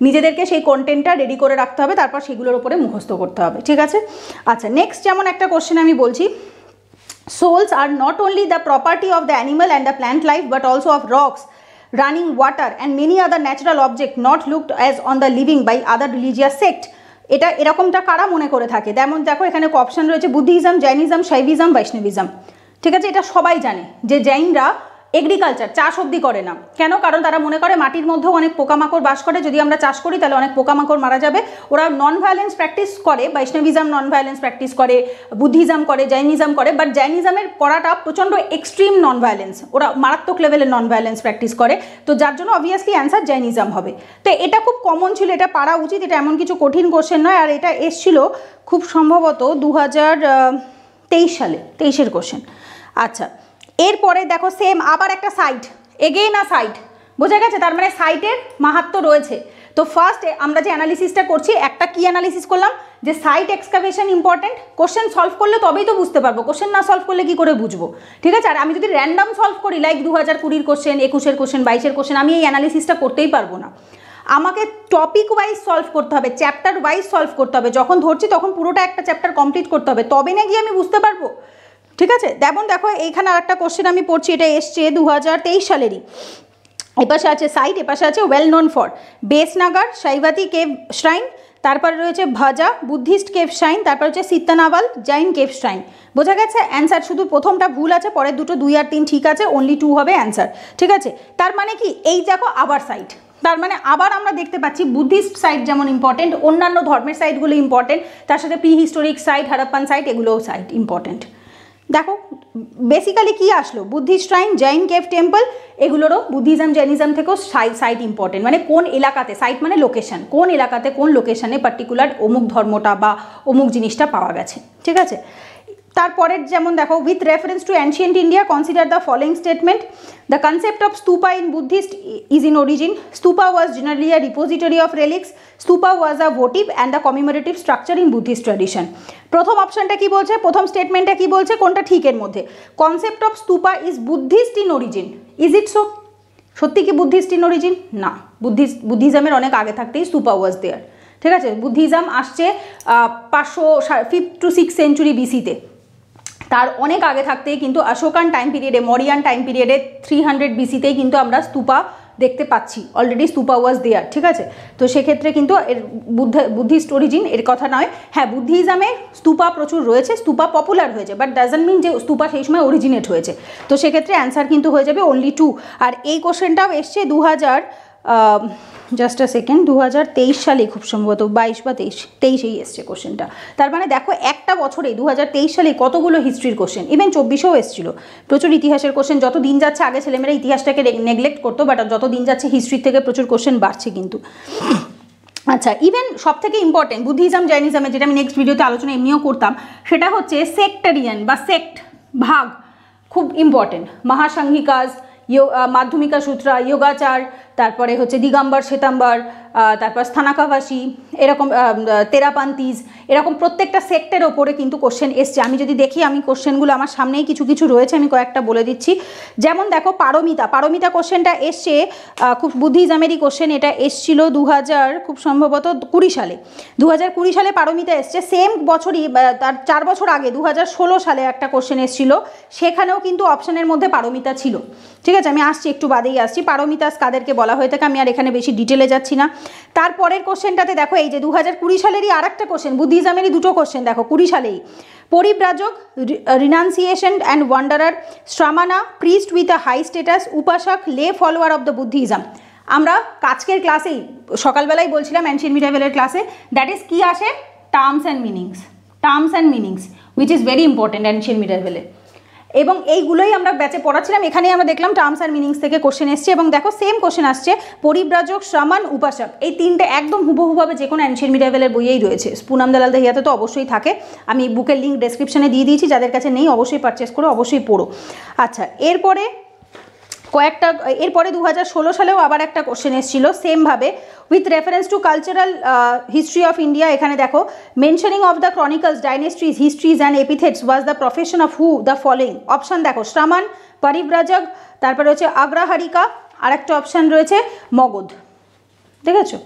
নিজেদেরকে সেই কন্টেন্টটা রেডি করে রাখতে হবে, তারপর সেগুলোর উপরে মুখস্থ করতে হবে। ঠিক আছে, আচ্ছা নেক্সট যেমন একটা কোশ্চেন আমি বলছি, souls are not only the property of the animal and the plant life but also of rocks, running water and many other natural objects not looked as on the living by other religious sect. এটা এরকমটা কারা মনে করে থাকে? যেমন দেখো এখানে অপশন রয়েছে বুদ্ধিজম, জৈনিজম, শৈবিজম, বৈষ্ণবিজম। ঠিক আছে, এটা সবাই জানে যে জৈনরা এগ্রিকালচার, চাষ অবধি করে না। কেন? কারণ তারা মনে করে মাটির মধ্যেও অনেক পোকামাকড় বাস করে, যদি আমরা চাষ করি তাহলে অনেক পোকামাকড় মারা যাবে। ওরা নন ভায়োলেন্স প্র্যাকটিস করে, বৈষ্ণবিজম নন ভায়োলেন্স প্র্যাকটিস করে, বুদ্ধিজম করে, জৈনিজম করে, বাট জৈনিজমের করাটা প্রচণ্ড এক্সট্রিম নন ভায়োলেন্স, ওরা মারাত্মক লেভেলের নন ভায়োলেন্স প্র্যাকটিস করে, তো যার জন্য অবভিয়াসলি অ্যান্সার জৈনিজম হবে। তো এটা খুব কমন ছিল, এটা পারা উচিত, এটা এমন কিছু কঠিন কোশ্চেন নয়। আর এটা এসছিল খুব সম্ভবত 2023 সালে, 23-এর কোশ্চেন। আচ্ছা, এরপরে দেখো সেম আবার একটা সাইট, এগেইন আ সাইট, বোঝা গেছে? তার মানে সাইটের মাহাত্ম্য রয়েছে। তো ফার্স্ট আমরা যে অ্যানালিসিসটা করছি, একটা কি অ্যানালিসিস করলাম যে site excavation important, question solve করলে তবেই তো বুঝতে পারবো, কোশ্চেন না সলভ করলে কি করে বুঝবো? ঠিক আছে, আর আমি যদি র্যান্ডাম সলভ করি লাইক 2020-এর কোশ্চেন, 21-এর কোশ্চেন, 22-এর কোশ্চেন, আমি এই অ্যানালিসিসটা করতেই পারবো না। আমাকে টপিক ওয়াইজ সলভ করতে হবে, চ্যাপ্টার ওয়াইজ সলভ করতে হবে। যখন ধরছি তখন পুরোটা একটা চ্যাপ্টার কমপ্লিট করতে হবে, তবে না গিয়ে আমি বুঝতে পারবো। ঠিক আছে, যেমন দেখো এইখানে আর একটা কোশ্চেন আমি পড়ছি, এটা এসছে 2023 সালেরই। এপাশে আছে সাইট, এপাশে আছে ওয়েল নোন ফর বেসনাগার, শৈবাতি কেভ শ্রাইন, তারপরে রয়েছে ভাজা বুদ্ধিস্ট কেভ শ্রাইন, তারপর হচ্ছে সিত্তানাওয়াল জৈন কেভ শ্রাইন। বোঝা গেছে? অ্যান্সার শুধু প্রথমটা ভুল আছে, পরের দুটো 2 আর 3 ঠিক আছে, অনলি 2 হবে অ্যান্সার। ঠিক আছে, তার মানে কি এই দেখো আবার সাইট, তার মানে আবার আমরা দেখতে পাচ্ছি বুদ্ধিস্ট সাইট যেমন ইম্পর্টেন্ট, অন্যান্য ধর্মের সাইটগুলো ইম্পর্টেন্ট, তার সাথে pre historic site, Harappan site, এগুলোও সাইট ইম্পর্টেন্ট। দেখো বেসিক্যালি কি আসলো, Buddhist shrine, Jain cave temple, এগুলোরও বুদ্ধিজম জৈনিজম থেকেও সাইট ইম্পর্টেন্ট, মানে কোন এলাকাতে, সাইট মানে লোকেশন, কোন এলাকাতে কোন লোকেশনে পার্টিকুলার অমুক ধর্মটা বা অমুক জিনিসটা পাওয়া গেছে। ঠিক আছে, তারপরের যেমন দেখো, with reference to ancient India consider the following statement. The concept of stupa in Buddhist is in origin. Stupa was generally a repository of relics. Stupa was a votive and a commemorative structure in Buddhist tradition. প্রথম অপশনটা কি বলছে, প্রথম স্টেটমেন্টটা কি বলছে, কোনটা ঠিকের মধ্যে? Concept of stupa is Buddhist in origin. Is it so? সত্যি কি বুদ্ধিস্ট ইন অরিজিন? না, বুদ্ধিজমের অনেক আগে থাকতেই স্তূপা ওয়াজ দেয়ার। ঠিক আছে, বুদ্ধিজম আসছে 5th to 6th সেঞ্চুরি বিসিতে। তার অনেক আগে থাকতেই কিন্তু অশোকান টাইম পিরিয়ডে, মরিয়ান টাইম পিরিয়ডে 300 বিসিতেই কিন্তু আমরা স্তূপা দেখতে পাচ্ছি। অলরেডি স্তূপা ওয়াজ দেয়ার। ঠিক আছে, তো সেক্ষেত্রে কিন্তু এর বুদ্ধিস্ট অরিজিন এর কথা নয়। হ্যাঁ, বুদ্ধিজমে স্তূপা প্রচুর রয়েছে, স্তূপা পপুলার হয়েছে, বাট ডাজন্ট মিন যে স্তূপা সেই সময় অরিজিনেট হয়েছে। তো সেক্ষেত্রে অ্যান্সার কিন্তু হয়ে যাবে অনলি 2। আর এই কোশ্চেনটাও এসছে 2000 জাস্ট আ সেকেন্ড, 2023 সালে খুব সম্ভবত, 22 বা 23 এসছে কোশ্চেনটা। তার মানে দেখো একটা বছরে 2023 সালে কতগুলো হিস্ট্রির কোশ্চেন, ইভেন 24-এও এসেছিলো প্রচুর ইতিহাসের কোশ্চেন। যত দিন যাচ্ছে, আগে ছেলেমেয়েরা ইতিহাসটাকে নেগলেক্ট করতো, বাট যত দিন যাচ্ছে হিস্ট্রির থেকে প্রচুর কোশ্চেন বাড়ছে কিন্তু। আচ্ছা, ইভেন সব থেকে ইম্পর্টেন্ট বুদ্ধিজম জৈনিজমে, যেটা আমি নেক্সট ভিডিওতে আলোচনা এমনিও করতাম, সেটা হচ্ছে সেক্টারিয়ান বা সেক্ট ভাগ, খুব ইম্পর্টেন্ট। মহাসংহিকাজ, মাধ্যমিকা সূত্রা, যোগাচার, তারপরে হচ্ছে দিগম্বর শ্বেতাম্বর, তারপর স্থানাকাভাসী, এরকম তেরাপান্তিজ, এরকম প্রত্যেকটা সেক্টের ওপরে কিন্তু কোশ্চেন এসছে। আমি যদি দেখি, আমি কোশ্চেনগুলো আমার সামনেই কিছু কিছু রয়েছে, আমি কয়েকটা বলে দিচ্ছি। যেমন দেখো পারমিতা কোশ্চেনটা এসছে, খুব বুদ্ধিজমেরই কোশ্চেন। এটা এসছিল 2000 খুব সম্ভবত 20 সালে। 2020 সালে পারমিতা এসছে। সেম বছরই, তার 4 বছর আগে 2016 সালে একটা কোশ্চেন এসছিল, সেখানেও কিন্তু অপশানের মধ্যে পারমিতা ছিল। ঠিক আছে, আমি আসছি, একটু বাদেই আসছি। পারমিতাস কাদেরকে বলা হয়ে থাকে, আমি আর এখানে বেশি ডিটেলে যাচ্ছি না। তারপরের কোশ্চেনটাতে দেখো, এই যে 2020 সালেরই আর একটা কোশ্চেন, বুদ্ধিজমেরই দুটো কোশ্চেন দেখো 20 সালেই। Parivrajaka, renunciation and wanderer, shramana, priest with a high status, upasaka, lay follower of the Buddhism. আমরা আজকের ক্লাসেই সকালবেলায় বলছিলাম অ্যানশিয়েন্ট মিডিয়েভেলের ক্লাসে, দ্যাট ইজ কি আসে, terms and meanings which is very important ancient মিডিয়েভেলে। এবং এইগুলোই আমরা ব্যাচে পড়াচ্ছিলাম, এখানেই আমরা দেখলাম টার্মস অ্যান্ড মিনিংস থেকে কোশ্চেন এসছে। এবং দেখো সেম কোশ্চেন আসছে, পরিব্রাজক, শ্রামান, উপাসক, এই তিনটে একদম হুবহুভাবে যে কোনো অ্যানশিয়েন্ট মিডিয়েভেলের বইয়েই রয়েছে। পুনাম দালাল দহিয়াতে তো অবশ্যই থাকে, আমি বুকের লিঙ্ক ডেসক্রিপশনে দিয়ে দিয়েছি, যাদের কাছে নেই অবশ্যই পারচেস করো, অবশ্যই পড়ো। আচ্ছা, এরপরে 2016 সালেও আবার একটা কোশ্চেন এসেছিল সেমভাবে, with reference to cultural history of India. এখানে দেখো, mentioning of the chronicles, dynasties, histories and epithets was the profession of who the following. Option দেখো, শ্রামান, পরিব্রাজক, তারপরে হচ্ছে আগ্রাহারিকা, আর একটা অপশান রয়েছে মগধ। দেখেছো,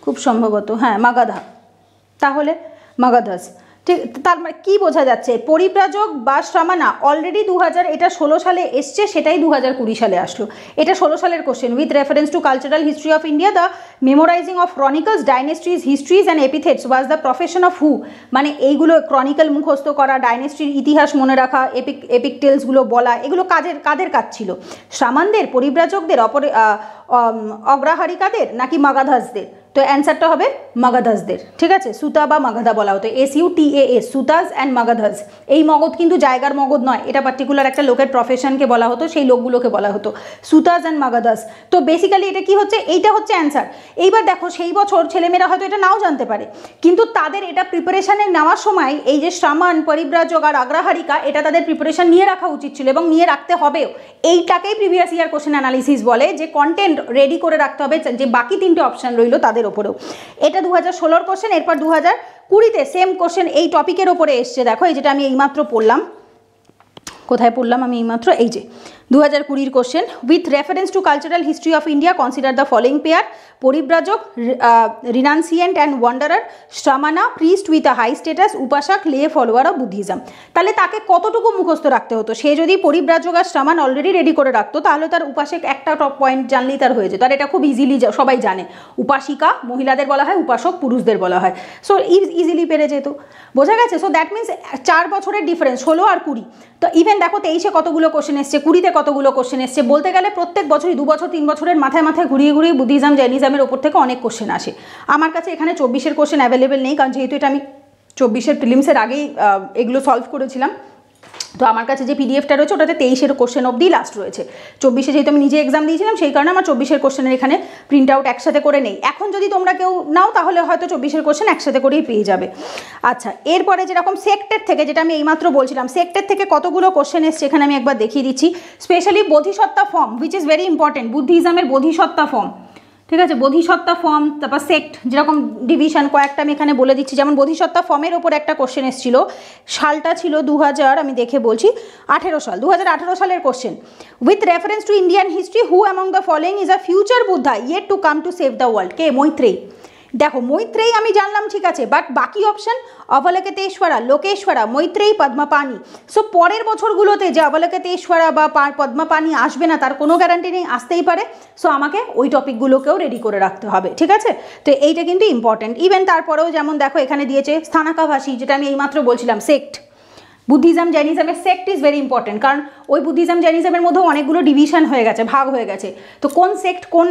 খুব সম্ভবত হ্যাঁ মাগাধা, তাহলে মাগাধাস। ঠিক, তার মানে কী বোঝা যাচ্ছে, পরিব্রাজক বা শ্রামানা অলরেডি 2016 সালে এসছে, সেটাই 2020 সালে আসলো। এটা 16 সালের question, with reference to cultural history of India, the memorising of chronicles, dynasties, histories and epithets was the profession of who. মানে এইগুলো ক্রনিকল মুখস্থ করা, ডাইনেস্ট্রির ইতিহাস মনে রাখা, এপিক টেলসগুলো বলা, এগুলো কাদের কাজ ছিল? শ্রামানদের, পরিব্রাজকদের, অগ্রহারিকাদের, নাকি মাগাধাসদের? তো অ্যান্সারটা হবে মাগাধাসদের। ঠিক আছে, সুতা বা মাগাধা বলা হতো, SUTAS, সুতাস অ্যান্ড মাগাধাস। এই মগধ কিন্তু জায়গার মগধ নয়, এটা পার্টিকুলার একটা লোকের প্রফেশনকে বলা হতো, সেই লোকগুলোকে বলা হতো সুতাস অ্যান্ড মাগাধাস। তো বেসিক্যালি এটা কি হচ্ছে, এইটা হচ্ছে অ্যান্সার। এইবার দেখো, সেই বছর ছেলেমেয়েরা হয়তো এটা নাও জানতে পারে, কিন্তু তাদের এটা প্রিপারেশানে নেওয়ার সময় এই যে শ্রামান, পরিব্রাজক আর আগ্রহারিকা, এটা তাদের প্রিপারেশান নিয়ে রাখা উচিত ছিল এবং নিয়ে রাখতে হবেও। এইটাকেই প্রিভিয়াস ইয়ার কোশ্চেন অ্যানালিসিস বলে, যে কন্টেন্ট রেডি করে রাখতে হবে, যে বাকি তিনটে অপশান রইল তাদের ওপরেও। এটা 2016 কোশ্চেন। এরপর 2020-তে সেম কোশ্চেন এই টপিকের ওপরে এসছে। দেখো, এই যেটা আমি এইমাত্র পড়লাম, কোথায় পড়লাম আমি এইমাত্র, এই যে 2020 question, with reference to cultural history of India consider the following pair, parivrajaka, renunciant and wanderer, shramana, priest with a high status, upasaka, lay follower of Buddhism. তাহলে তাকে কতটুকু মুখস্থ রাখতে হতো? সে যদি পরিব্রাজক আর শ্রামান অলরেডি রেডি করে রাখতো, তাহলে তার উপাসক একটা পয়েন্ট জানলেই তার হয়ে যেত। আর এটা খুব ইজিলি সবাই জানে, উপাসিকা মহিলাদের বলা হয়, উপাসক পুরুষদের বলা হয়। সো ইজিলি পেরে যেত, বোঝা গেছে? সো দ্যাট মিনস 4 বছরের ডিফারেন্স, 16 আর 20। তো ইভেন দেখো 23-এ কতগুলো কোশ্চেন এসছে, 20-তে কতগুলো কোশ্চেন এসছে। বলতে গেলে প্রত্যেক বছরই 2 বছর 3 বছরের মাথায় মাথায় ঘুরিয়ে ঘুরিয়ে বুদ্ধিজম জৈনিজমের ওপর থেকে অনেক কোশ্চেন আসে। আমার কাছে এখানে 24-এর কোশ্চেন অ্যাভেলেবেল নেই, কারণ যেহেতু এটা আমি 24-এর প্রিলিমসের আগেই এগুলো সলভ করেছিলাম। তো আমার কাছে যে পিডিএফটা রয়েছে ওটাতে 23-এর কোশ্চেন অবধি লাস্ট রয়েছে। 24-এ যেহেতু আমি নিজে এক্সাম দিয়েছিলাম সেই কারণে আমার 24-এর কোশ্চেনের এখানে প্রিন্ট আউট একসাথে করে নেই। এখন যদি তোমরা কেউ নাও তাহলে হয়তো 24-এর কোশ্চেন একসাথে করেই পেয়ে যাবে। আচ্ছা, এরপরে যেরকম সেক্টের থেকে, যেটা আমি এইমাত্র বলছিলাম, সেক্টের থেকে কতগুলো কোশ্চেন এসছে এখানে আমি একবার দেখিয়ে দিচ্ছি। Specially Bodhisattva form, which is very important, বুদ্ধিজমের বোধিসত্ত্বা ফর্ম, ঠিক আছে, বোধিসত্ত্বা ফর্ম, তারপর সেক্ট, যেরকম ডিভিশন কয়েকটা আমি এখানে বলে দিচ্ছি। যেমন বোধিসত্ত্বা ফর্মের ওপর একটা কোশ্চেন এসেছিল, সালটা ছিল 2000, আমি দেখে বলছি, 18 সাল, 2018 সালের question. With reference to Indian history, who among the following is a future Buddha yet to come to save the world? কে? মৈত্রেয়ী। দেখো, মৈত্রেয়ী আমি জানলাম, ঠিক আছে, বাট বাকি অপশান অবলোকিতেশ্বরা, লোকেশ্বরা, মৈত্রেয়ী, পদ্মপাণি। সো পরের বছরগুলোতে যে অবলোকিতেশ্বরা বা পদ্মপাণি আসবে না তার কোনো গ্যারান্টি নেই, আসতেই পারে। সো আমাকে ওই টপিকগুলোকেও রেডি করে রাখতে হবে, ঠিক আছে। তো এইটা কিন্তু ইম্পর্টেন্ট। ইভেন তারপরেও যেমন দেখো এখানে দিয়েছে স্থানাকাভাষী, যেটা আমি এইমাত্র বলছিলাম, সেক্ট, বুদ্ধিজম জৈনিজমের সেক্ট ইজ ভেরি ইম্পর্টেন্ট, কারণ ওই বুদ্ধিজম জৈনিজমের মধ্যেও অনেকগুলো ডিভিশন হয়ে গেছে, ভাগ হয়ে গেছে। তো কোন সেক্ট কোন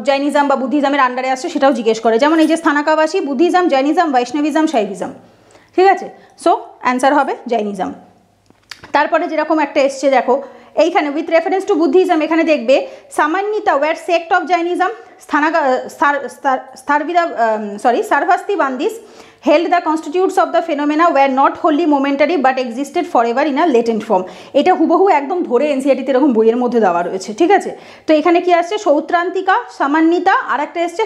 জৈনিজম বা বুদ্ধিজমের আন্ডারে আসছে সেটাও জিজ্ঞেস করে। যেমন এই যে স্থানাকাভাষী, বুদ্ধিজম, জৈনিজম, বৈষ্ণবিজম, শৈবিজম, ঠিক আছে। সো অ্যান্সার হবে জৈনিজম। তারপরে যেরকম একটা এসছে দেখো এইখানে, উইথ রেফারেন্স টু বুদ্ধিজম, এখানে দেখবে সামান্যিতা were sect of Jainism, Sarvastivadins held the constitutes of the phenomena were not wholly momentary but existed forever in a latent form। এটা হুবহু একদম ধরে এনসিইআরটিতে এরকম বইয়ের মধ্যে দেওয়া রয়েছে, ঠিক আছে। তো এখানে কি আসছে? সৌত্রান্তিকা, সামান্যিতা, আর একটা এসছে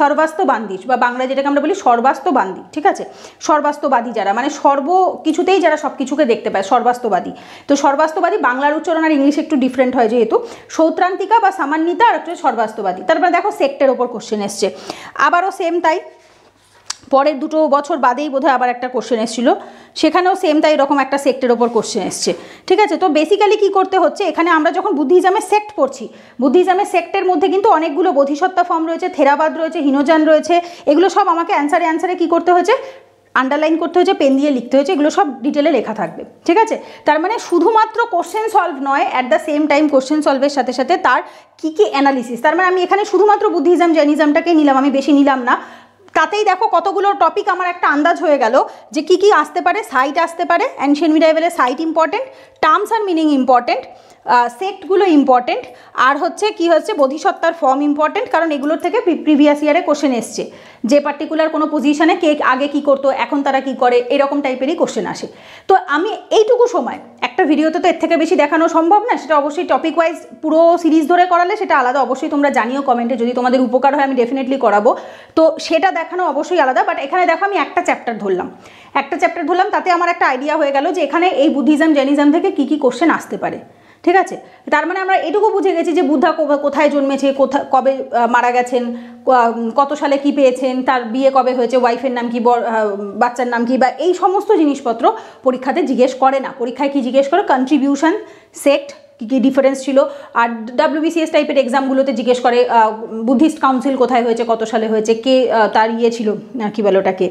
সর্বাস্তবান্দিশ, বা বাংলা যেটাকে আমরা বলি সর্বাস্তবান্দি, ঠিক আছে। সর্বাস্তবাদী যারা, মানে সর্ব কিছুতেই যারা সব কিছুকে দেখতে পায়, সর্বাস্তবাদী। তো সর্বাস্তবাদী বাংলার উচ্চারণ আর ইংলিশ একটু ডিফারেন্ট হয় যেহেতু। সৌত্রান্তিকা বা সামান্যিতা আর একটা সর্বাস্তবাদী। তারপরে দেখো সেক্টের ওপর কোশ্চেন এসছে, আবারও সেম তাই, পরের 2 বছর বাদেই বোধহয় আবার একটা কোশ্চেন এসেছিল, সেখানেও সেম তাই এরকম একটা সেক্টের ওপর কোশ্চেন এসছে, ঠিক আছে। তো বেসিক্যালি কি করতে হচ্ছে এখানে, আমরা যখন বুদ্ধিজমের সেক্ট পড়ছি, বুদ্ধিজমের সেক্টের মধ্যে কিন্তু অনেকগুলো বোধিসত্ত্বা ফর্ম রয়েছে, থেরাবাদ রয়েছে, হীনযান রয়েছে, এগুলো সব আমাকে অ্যান্সারে কি করতে হয়েছে? আন্ডারলাইন করতে হয়েছে, পেন দিয়ে লিখতে হয়েছে, এগুলো সব ডিটেলে লেখা থাকবে, ঠিক আছে। তার মানে শুধুমাত্র কোশ্চেন সলভ নয়, at the same time question সলভের সাথে সাথে তার কী কী অ্যানালিসিস। তার মানে আমি এখানে শুধুমাত্র বুদ্ধিজম জৈনিজমটাকে নিলাম, আমি বেশি নিলাম না। তাতেই দেখো কতগুলো টপিক আমার একটা আন্দাজ হয়ে গেল যে কী কী আসতে পারে। সাইট আসতে পারে, অ্যানশিয়েন্ট মিডাইভেলের সাইট ইম্পর্টেন্ট, টার্মস আর মিনিং ইম্পর্টেন্ট, সেক্টগুলো ইম্পর্টেন্ট, আর হচ্ছে কি হচ্ছে বোধিসত্ত্বার ফর্ম ইম্পর্টেন্ট, কারণ এগুলোর থেকে প্রিভিয়াস ইয়ারে কোশ্চেন এসছে, যে পার্টিকুলার কোনো পজিশনে কে আগে কি করতো, এখন তারা কি করে, এরকম টাইপেরই কোশ্চেন আসে। তো আমি এইটুকু সময়, একটা ভিডিওতে তো এর থেকে বেশি দেখানো সম্ভব না, সেটা অবশ্যই টপিক ওয়াইজ পুরো সিরিজ ধরে করালে সেটা আলাদা, অবশ্যই তোমরা জানিও কমেন্টে, যদি তোমাদের উপকার হয় আমি ডেফিনেটলি করাবো। তো সেটা দেখানো অবশ্যই আলাদা, বাট এখানে দেখো আমি একটা চ্যাপ্টার ধরলাম, তাতে আমার একটা আইডিয়া হয়ে গেল যে এখানে এই বুদ্ধিজম জৈনিজম থেকে কী কী কোশ্চেন আসতে পারে, ঠিক আছে। তার মানে আমরা এটুকু বুঝে গেছি যে বুদ্ধা কোথায় জন্মেছে, কবে মারা গেছেন, কত সালে কি পেয়েছেন, তার বিয়ে কবে হয়েছে, ওয়াইফের নাম কি, বাচ্চার নাম কি, বা এই সমস্ত জিনিসপত্র পরীক্ষাতে জিজ্ঞেস করে না। পরীক্ষায় কি জিজ্ঞেস করে? কন্ট্রিবিউশন, সেক্ট, কী কী ডিফারেন্স ছিল। আর WBCS টাইপের এক্সামগুলোতে জিজ্ঞেস করে বুদ্ধিস্ট কাউন্সিল কোথায় হয়েছে, কত সালে হয়েছে, কে তার ছিল, কী বলে ওটাকে,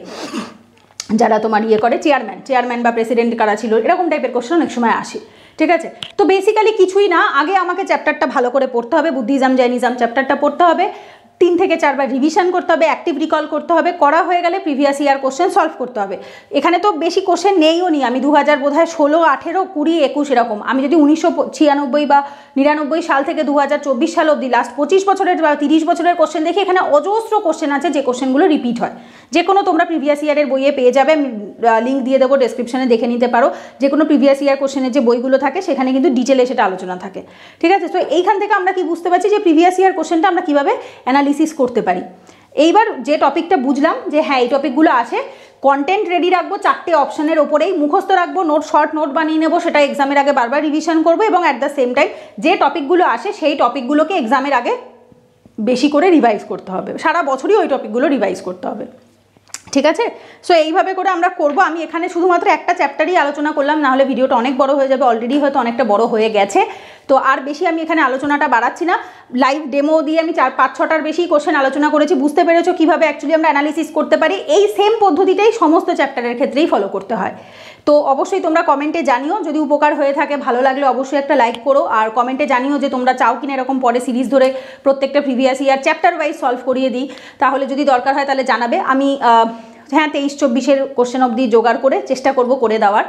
যারা তোমার করে চেয়ারম্যান বা প্রেসিডেন্ট কারা ছিল, এরকম টাইপের কোশ্চেন অনেক সময় আসে, ঠিক আছে। তো বেসিক্যালি কিছুই না, আগে আমাকে চ্যাপ্টারটা ভালো করে পড়তে হবে, বুদ্ধিজম জৈনিজম চ্যাপ্টারটা পড়তে হবে, 3 থেকে 4 বার রিভিশন করতে হবে, অ্যাক্টিভ রিকল করতে হবে, করা হয়ে গেলে প্রিভিয়াস ইয়ার কোশ্চেন সলভ করতে হবে। এখানে তো বেশি কোশ্চেন নেইও নি, আমি 2000 বোধহয় 16, 18, 20, 21 এরকম, আমি যদি 1996 বা 99 সাল থেকে 2024 সাল অবধি লাস্ট 25 বছরের বা 30 বছরের কোশ্চেন দেখি, এখানে অজস্র কোশ্চেন আছে যে কোশ্চেনগুলো রিপিট হয়। যে কোনো তোমরা প্রিভিয়াস ইয়ারের বইয়ে পেয়ে যাবে, আমি লিঙ্ক দিয়ে দেবো ডেসক্রিপশনে, দেখে নিতে পারো। যে কোনো প্রিভিয়াস ইয়ার কোশ্চেনের যে বইগুলো থাকে সেখানে কিন্তু ডিটেলে সেটা আলোচনা থাকে, ঠিক আছে। তো এইখান থেকে আমরা কি বুঝতে পারছি যে প্রিভিয়াস ইয়ার কোশ্চেনটা আমরা কীভাবে অ্যানালিসিস করতে পারি। এইবার যে টপিকটা বুঝলাম যে হ্যাঁ এই টপিকগুলো আছে, কন্টেন্ট রেডি রাখবো 4টে অপশানের ওপরেই, মুখস্থ রাখবো, শর্ট নোট বানিয়ে নেবো, সেটা এক্সামের আগে বারবার রিভিশন করবো, এবং অ্যাট দ্য সেম টাইম যে টপিকগুলো আসে সেই টপিকগুলোকে এক্সামের আগে বেশি করে রিভাইজ করতে হবে, সারা বছরই ওই টপিকগুলো রিভাইজ করতে হবে, ঠিক আছে। সো এইভাবে করে আমরা করব। আমি এখানে শুধুমাত্র একটা চ্যাপ্টারই আলোচনা করলাম, নাহলে ভিডিওটা অনেক বড় হয়ে যাবে, অলরেডি হয়তো অনেকটা বড় হয়ে গেছে। তো আর বেশি আমি এখানে আলোচনাটা বাড়াচ্ছি না, লাইভ ডেমো দিয়ে আমি 4-5-6টার বেশি কোশ্চেন আলোচনা করেছি। বুঝতে পেরেছো কীভাবে অ্যাকচুয়ালি আমরা অ্যানালিসিস করতে পারি। এই সেম পদ্ধতিটাই সমস্ত চ্যাপ্টারের ক্ষেত্রেই ফলো করতে হয়। তো অবশ্যই তোমরা কমেন্টে জানিও, যদি উপকার হয়ে থাকে, ভালো লাগলে অবশ্যই একটা লাইক করো, আর কমেন্টে জানিও যে তোমরা চাও কিনা এরকম পরে সিরিজ ধরে প্রত্যেকটা previous year chapter wise solve করিয়ে দিই। তাহলে যদি দরকার হয় তাহলে জানাবে। আমি হ্যাঁ 23-24-এর কোশ্চেন অবধি জোগাড় করে চেষ্টা করব করে দেওয়ার,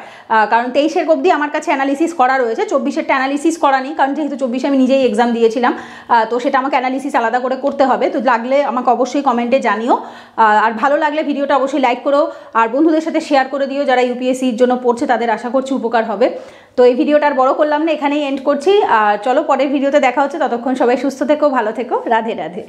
কারণ 23-এর অবধি আমার কাছে অ্যানালিসিস করা রয়েছে, 24-এরটা অ্যানালিসিস করা নেই, কারণ যেহেতু 24-এ আমি নিজেই এক্সাম দিয়েছিলাম, তো সেটা আমাকে অ্যানালিসিস আলাদা করে করতে হবে। তো লাগলে আমাকে অবশ্যই কমেন্টে জানিও, আর ভালো লাগলে ভিডিওটা অবশ্যই লাইক করো, আর বন্ধুদের সাথে শেয়ার করে দিও যারা ইউপিএসসির জন্য পড়ছে, তাদের আশা করছি উপকার হবে। তো এই ভিডিওটা আর বড় করলাম না, এখানেই এন্ড করছি। আর চলো পরের ভিডিওতে দেখা হচ্ছে, ততক্ষণ সবাই সুস্থ থেকো, ভালো থেকো, রাধে রাধে।